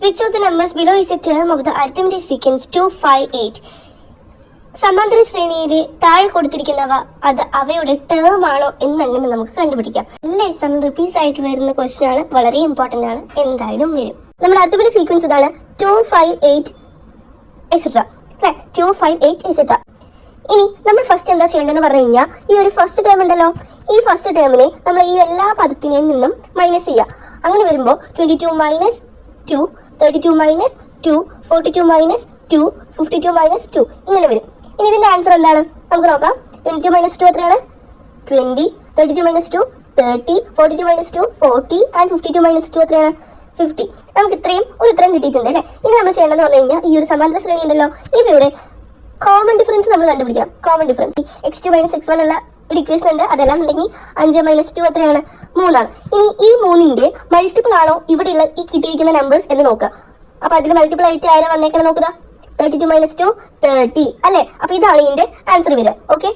Which of the numbers below is a term of the arithmetic sequence 258? സമാന്തര ശ്രേണിയിലെ താഴെ കൊടുത്തിരിക്കുന്നവ അത് അവയുടെ ടേം ആണോ എന്നങ്ങനെ നമുക്ക് കണ്ടുപിടിക്കാം. എല്ലാ എക്സാമിലും റിപ്പീറ്റ് ആയിട്ട് വരുന്ന ക്വസ്റ്റ്യൻ ആണ്, വളരെ ഇമ്പോർട്ടന്റ് ആണ്, എന്തായാലും വരും. നമ്മുടെ അരിത്മെറ്റിക് സീക്വൻസ് ഇതാണ് 258 എക്സെട്ര. 258 എക്സെട്ര. ഇനി നമ്മൾ ഫസ്റ്റ് എന്താ ചെയ്യേണ്ടതെന്ന് പറഞ്ഞു കഴിഞ്ഞാൽ, ഈ ഒരു ഫസ്റ്റ് ടേം ഉണ്ടല്ലോ, ഈ ഫസ്റ്റ് ടേമിനെ നമ്മൾ ഈ എല്ലാ പദത്തിനെയും നിന്നും മൈനസ് ചെയ്യുക. അങ്ങനെ വരുമ്പോൾ 22 മൈനസ് 2, 32 മൈനസ് 2, 42 മൈനസ് 2, 52 മൈനസ് 2 ഇങ്ങനെ വരും. ഇനി ഇതിന്റെ ആൻസർ എന്താണ് നമുക്ക് നോക്കാം. 22 മൈനസ് 2 എത്രയാണ്? 20. 32 മൈനസ് 2 30. 42 മൈനസ് 2 40 ആൻഡ് 52 മൈനസ് 2 എത്രയാണ്? 50. നമുക്ക് ഇത്രയും ഒരു ഉത്തരം കിട്ടിയിട്ടുണ്ട് അല്ലേ. ഇനി നമ്മൾ ചെയ്യേണ്ടതെന്ന് പറഞ്ഞു കഴിഞ്ഞാൽ, ഈ ഒരു സമാന്തര ശ്രേണി ഉണ്ടല്ലോ, ഇവയുടെ കോമൺ ഡിഫറൻസ് നമ്മൾ കണ്ടുപിടിക്കാം. Common difference x2 minus x1 ഉള്ള ഒരു ഇക്വേഷൻ ഉണ്ട്. അതെല്ലാം ഉണ്ടെങ്കിൽ 5 മൈനസ് 2 എത്രയാണ്? 3 ആണ്. ഇനി ഈ 3ന്റെ മൾട്ടിപ്പിൾ ആണോ ഇവിടെയുള്ള ഈ കിട്ടിയിരിക്കുന്ന നമ്പേഴ്സ് എന്ന് നോക്കുക. അപ്പൊ അതിൽ മൾട്ടിപ്പിൾ ആയിട്ട് ആരാ വന്നേക്കണം നോക്കുക. 32 മൈനസ് 2 30 അല്ലെ. അപ്പൊ ഇതാണ് ഇതിന്റെ ആൻസർ വരിക. ഓക്കെ.